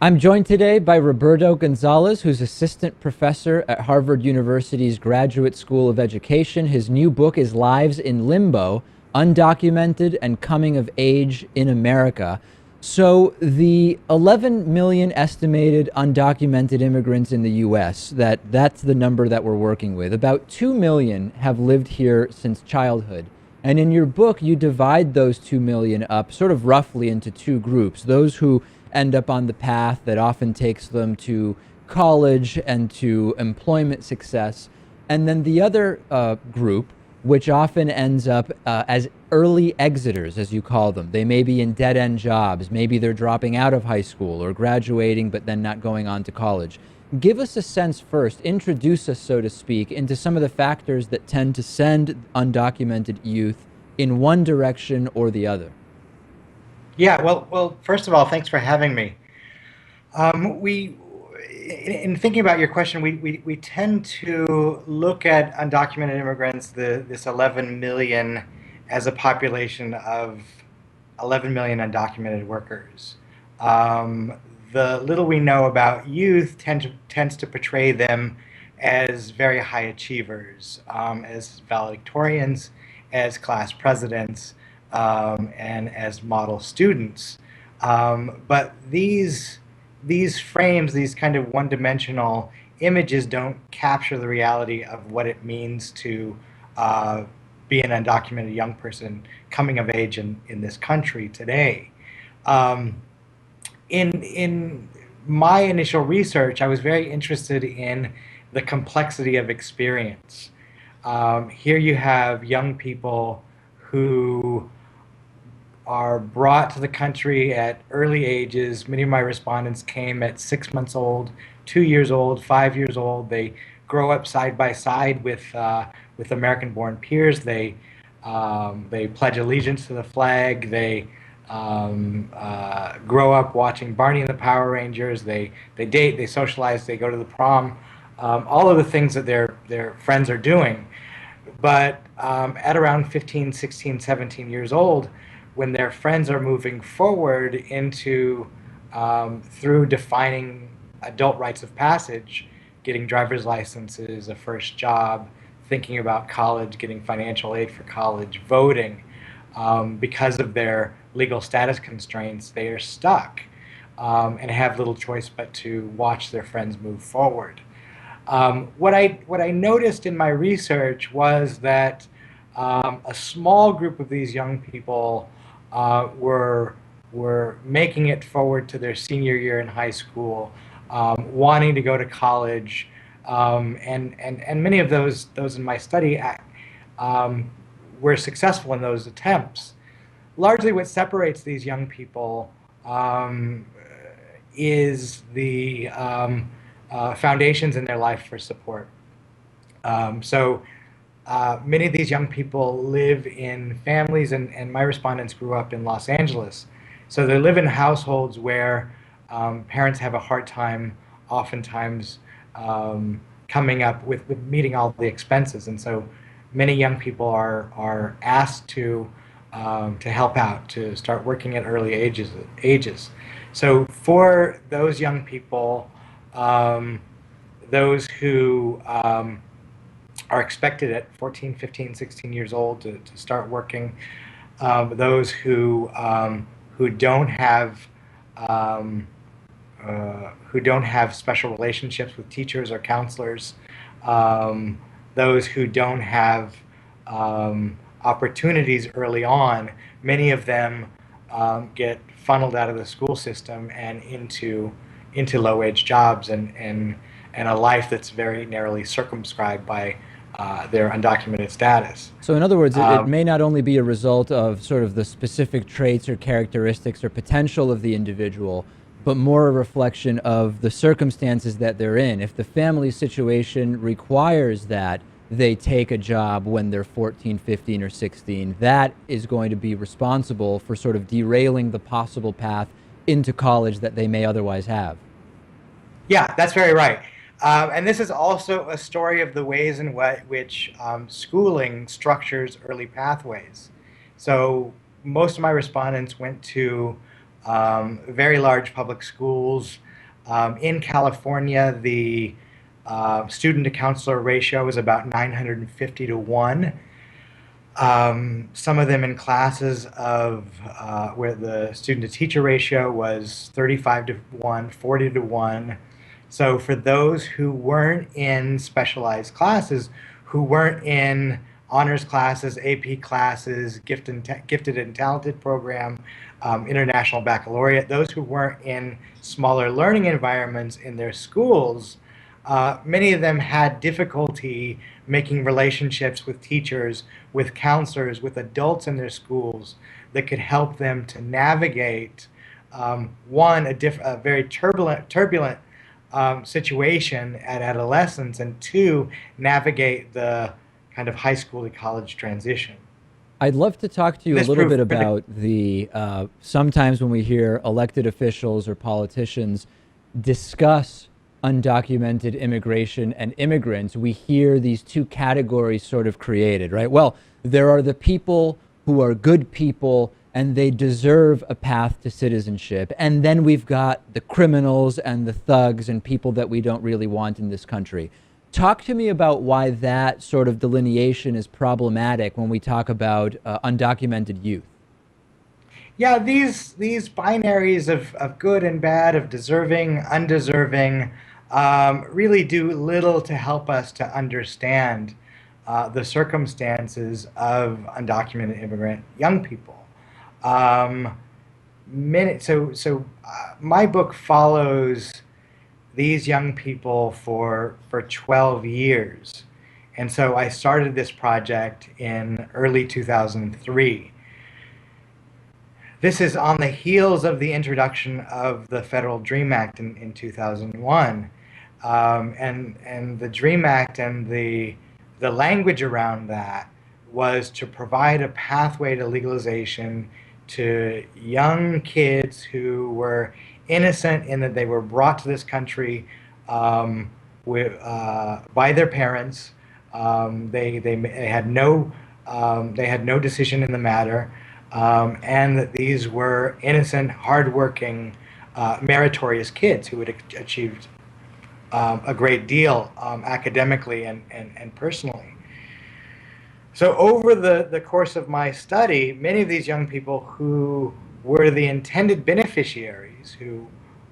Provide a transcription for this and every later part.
I'm joined today by Roberto Gonzales, who's assistant professor at Harvard University's Graduate School of Education. His new book is Lives in Limbo: Undocumented and Coming of Age in America. So, the 11 million estimated undocumented immigrants in the US, that's the number that we're working with. About 2 million have lived here since childhood. And in your book, you divide those 2 million up sort of roughly into two groups: those who end up on the path that often takes them to college and to employment success. And then the other group, which often ends up as early exiters, as you call them. They may be in dead end jobs. Maybe they're dropping out of high school or graduating, but then not going on to college. Give us a sense first, introduce us, so to speak, into some of the factors that tend to send undocumented youth in one direction or the other. Yeah, well, first of all, thanks for having me. In thinking about your question, we tend to look at undocumented immigrants, this 11 million, as a population of 11 million undocumented workers. The little we know about youth tends to portray them as very high achievers, as valedictorians, as class presidents, and as model students. But these frames, these kind of one-dimensional images, don't capture the reality of what it means to be an undocumented young person coming of age in this country today. Um, in my initial research, I was very interested in the complexity of experience. Here you have young people who are brought to the country at early ages. Many of my respondents came at 6 months old, 2 years old, 5 years old. They grow up side by side with American-born peers. They pledge allegiance to the flag. They grow up watching Barney and the Power Rangers. They date. They socialize. They go to the prom. All of the things that their friends are doing. But at around 15, 16, 17 years old, when their friends are moving forward into through defining adult rites of passage, getting driver's licenses, a first job, thinking about college, getting financial aid for college, voting, because of their legal status constraints, they are stuck and have little choice but to watch their friends move forward. What I noticed in my research was that a small group of these young people were making it forward to their senior year in high school, wanting to go to college, and many of those in my study were successful in those attempts. Largely, what separates these young people is the foundations in their life for support. Many of these young people live in families, and my respondents grew up in Los Angeles. So they live in households where parents have a hard time, oftentimes, coming up with meeting all the expenses. And so many young people are asked to help out, to start working at early ages. So for those young people, those who are expected at 14, 15, 16 years old to start working, those who don't have special relationships with teachers or counselors, those who don't have opportunities early on. Many of them get funneled out of the school system and into low-wage jobs and a life that's very narrowly circumscribed by their undocumented status. So, in other words, it may not only be a result of sort of the specific traits or characteristics or potential of the individual, but more a reflection of the circumstances that they're in. If the family situation requires that they take a job when they're 14, 15, or 16, that is going to be responsible for sort of derailing the possible path into college that they may otherwise have. Yeah, that's very right. And this is also a story of the ways in which schooling structures early pathways. So most of my respondents went to very large public schools, In California, the student to counselor ratio is about 950 to 1. Some of them in classes of where the student to teacher ratio was 35 to 1, 40 to 1. So for those who weren't in specialized classes, who weren't in honors classes, AP classes, gifted and talented program, international baccalaureate, those who weren't in smaller learning environments in their schools, many of them had difficulty making relationships with teachers, with counselors, with adults in their schools that could help them to navigate one, a very turbulent situation at adolescence, and two, navigate the kind of high school to college transition. I'd love to talk to you a This little bit proved about the sometimes when we hear elected officials or politicians discuss undocumented immigration and immigrants, we hear these two categories sort of created, right? Well, there are the people who are good people and they deserve a path to citizenship. And then we've got the criminals and the thugs and people that we don't really want in this country. Talk to me about why that sort of delineation is problematic when we talk about undocumented youth. Yeah, these binaries of good and bad, of deserving, undeserving, really do little to help us to understand the circumstances of undocumented immigrant young people. Um, my book follows these young people for 12 years. And so I started this project in early 2003. This is on the heels of the introduction of the Federal Dream Act in 2001. And the Dream Act and the language around that was to provide a pathway to legalization to young kids who were innocent in that they were brought to this country by their parents. They had no decision in the matter, and that these were innocent, hardworking, meritorious kids who had achieved a great deal academically and personally. So over the course of my study, many of these young people who were the intended beneficiaries, who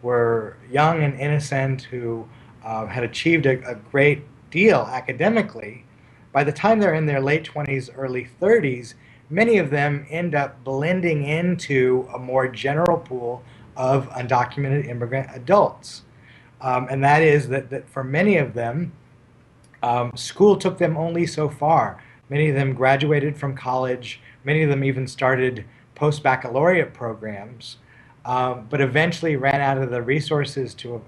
were young and innocent, who had achieved a great deal academically, by the time they're in their late 20s, early 30s, many of them end up blending into a more general pool of undocumented immigrant adults. And that is that for many of them, school took them only so far. Many of them graduated from college. Many of them even started post-baccalaureate programs, but eventually ran out of the resources to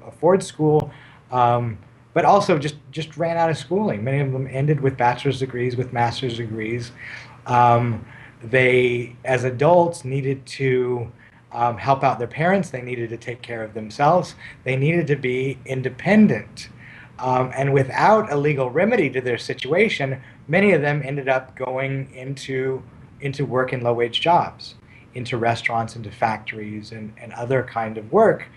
afford school, but also just ran out of schooling. Many of them ended with bachelor's degrees, with master's degrees. They, as adults, needed to help out their parents. They needed to take care of themselves. They needed to be independent. And without a legal remedy to their situation, many of them ended up going into work in low-wage jobs, into restaurants, into factories, and other kind of work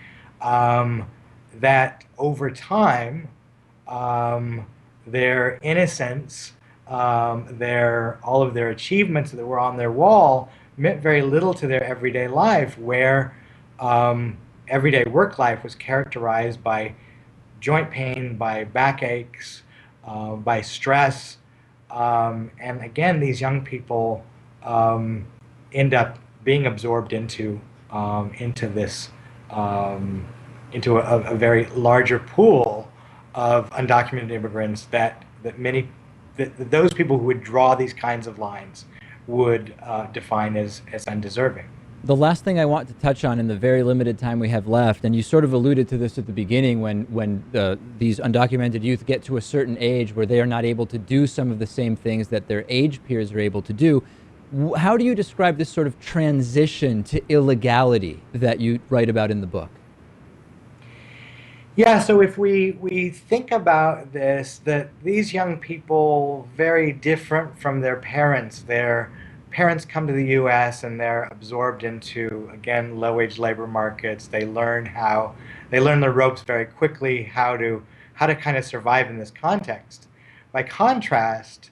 that over time, their innocence, all of their achievements that were on their wall meant very little to their everyday life, where everyday work life was characterized by joint pain, by backaches, by stress. And again, these young people end up being absorbed into a very larger pool of undocumented immigrants that those people who would draw these kinds of lines would define as undeserving. The last thing I want to touch on in the very limited time we have left, and you sort of alluded to this at the beginning, when these undocumented youth get to a certain age where they are not able to do some of the same things that their age peers are able to do. How do you describe this sort of transition to illegality that you write about in the book? Yeah, so if we think about this, that these young people, very different from their parents parents come to the U.S. and they're absorbed into, again, low-wage labor markets. They learn the ropes very quickly, how to kind of survive in this context. By contrast,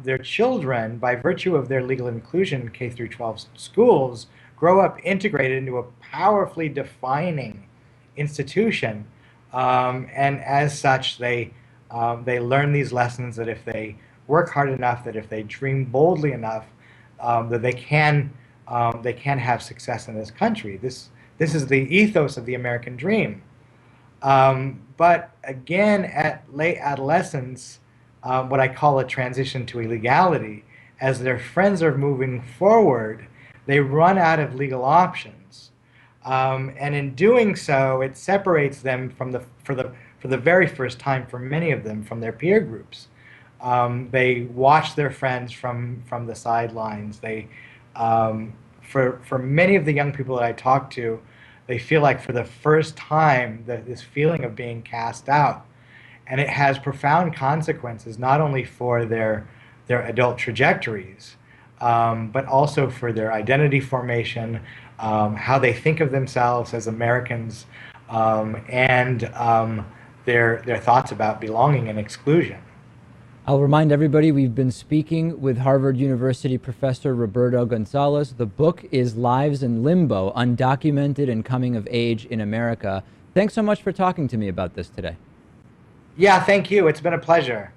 their children, by virtue of their legal inclusion K through 12 schools, grow up integrated into a powerfully defining institution, and as such, they learn these lessons that if they work hard enough, that if they dream boldly enough, that they can have success in this country. This is the ethos of the American dream. But again, at late adolescence, what I call a transition to illegality, as their friends are moving forward, they run out of legal options, and in doing so, it separates them for the very first time for many of them from their peer groups. They watch their friends from the sidelines. For many of the young people that I talk to, they feel like for the first time this feeling of being cast out, and it has profound consequences not only for their adult trajectories, but also for their identity formation, how they think of themselves as Americans, and their thoughts about belonging and exclusion. I'll remind everybody we've been speaking with Harvard University professor Roberto Gonzales. The book is Lives in Limbo, Undocumented and Coming of Age in America. Thanks so much for talking to me about this today. Yeah, thank you. It's been a pleasure.